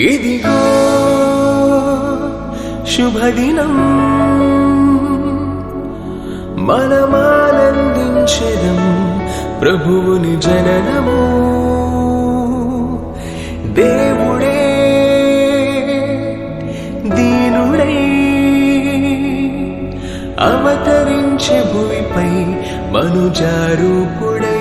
ఇదిగో శుభదినం మనమానందించెదం ప్రభువుని జననము దేవుడే దీనుడై అవతరించే భూమిపై మనుజారూపుడై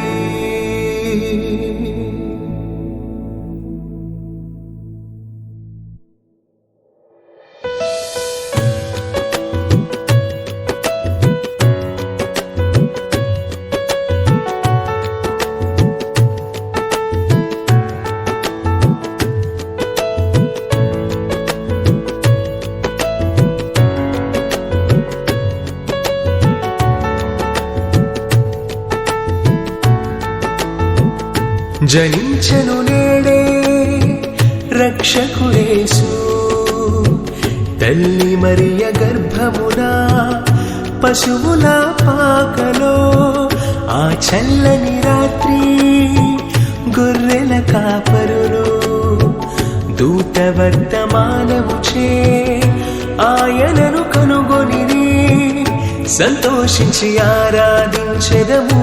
జనించెను నేడే రక్షకుడేసు తల్లి మరియ గర్భమున పశువుల పాకలో ఆ చల్లని రాత్రి గొర్రెల కాపరులు దూత వర్తమానముచే ఆయనను కనుగొనిరి సంతోషించి ఆరాధించెదము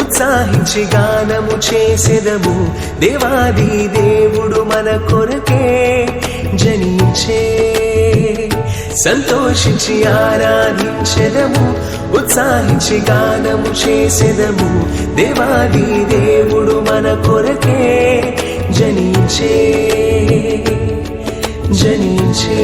ఉత్సాహించి గానము చేసెదము దేవాది దేవుడు మన కొరకే జనించే సంతోషించి ఆరాధించెదము ఉత్సాహించి గానము చేసెదము దేవాది దేవుడు మన కొరకే జనించే జనించే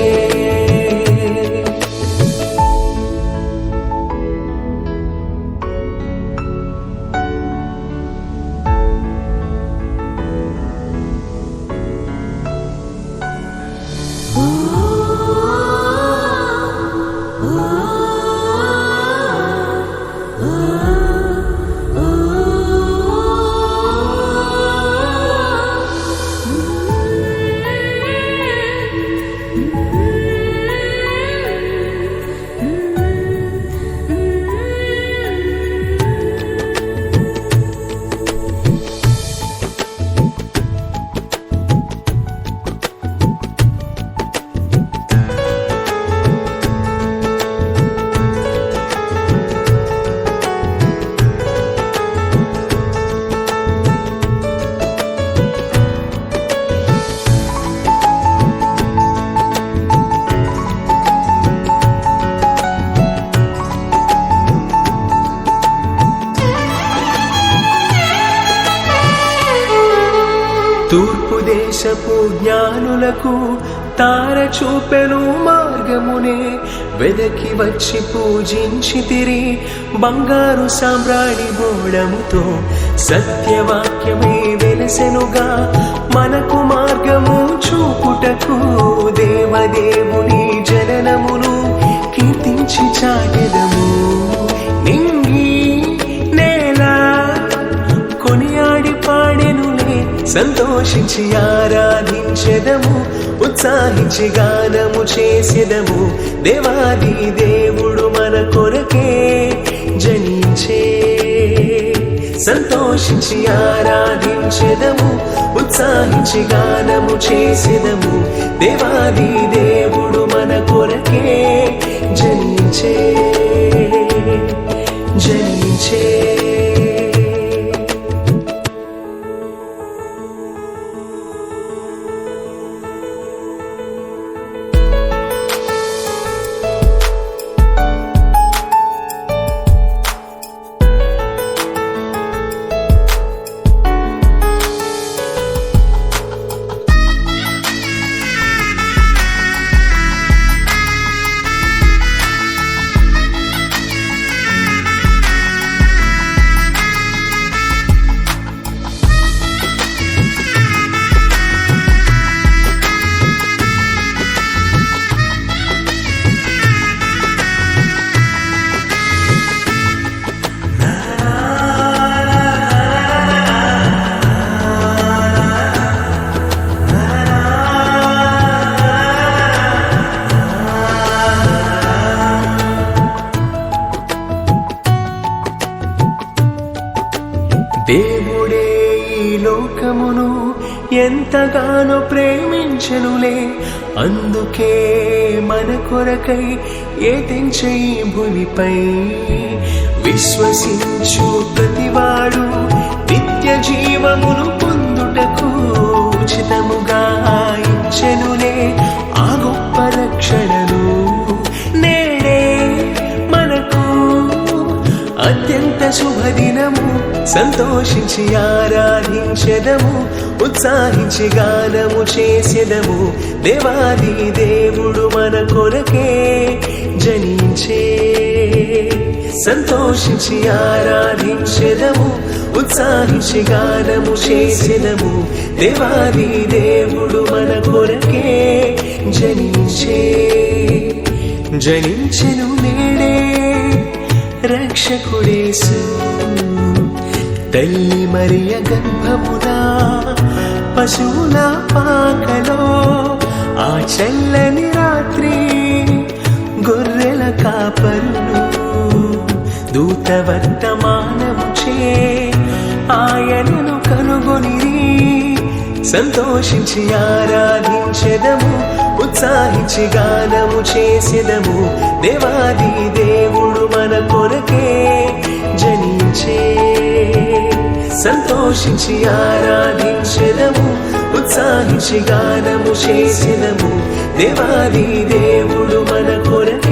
తూర్పు దేశపు జ్ఞానులకు తార చూపెను మార్గమునే వెదకి వచ్చి పూజించితిరి బంగారు సామ్రాణి బోళముతో సత్యవాక్యమే వెలసెనుగా మనకు మార్గము చూపుటకు దేవదేవుని జననమును కీర్తించి చాటెదము నింగి నేల కొనియాడి పాడెనులే సంతోషించి ఆరాధించెదము ఉత్సాహించి గానము చేసెదము దేవాది దేవుడు మన కొరకే జనించే సంతోషించి ఆరాధించెదము ఉత్సాహించి గానము చేసెదము దేవాది దేవుడు మన కొరకే జనించే జనించే ఎంతగానో ప్రేమించెనులే, అందుకే మన కొరకై ఏతించే ఈ భూమిపై. విశ్వసించు ప్రతివాడు నిత్య జీవమును పొందుటకు ఉచితముగా ఇచ్చెనులే ఆ గొప్ప రక్షణను. నేడే మనకు అత్యంత శుభదినము, సంతోషించి ఆరాధించెదము, ఉత్సాహించి గానము చేసెదము. దేవాది దేవుడు మన కొరకే జనించే. సంతోషించి ఆరాధించెదము, ఉత్సాహించి గానము చేసెదము. దేవాది దేవుడు మన కొరకే జనించే. జనించెను నేడే రక్షకుడేసు, తల్లి మరియ గర్భమున పశువుల పాకలో ఆ చల్లని రాత్రి గొర్రెల కాపరులు దూత వర్తమానముచే ఆయనను కనుగొనిరి. సంతోషించి ఆరాధించెదము, ఉత్సాహించి గానము చేసెదము. దేవాది దేవుడు మన కొరకే జనించే. సంతోషించి ఆరాధించెదము, ఉత్సాహించి గానము చేసెదము. దేవాది దేవుడు మన కొరకే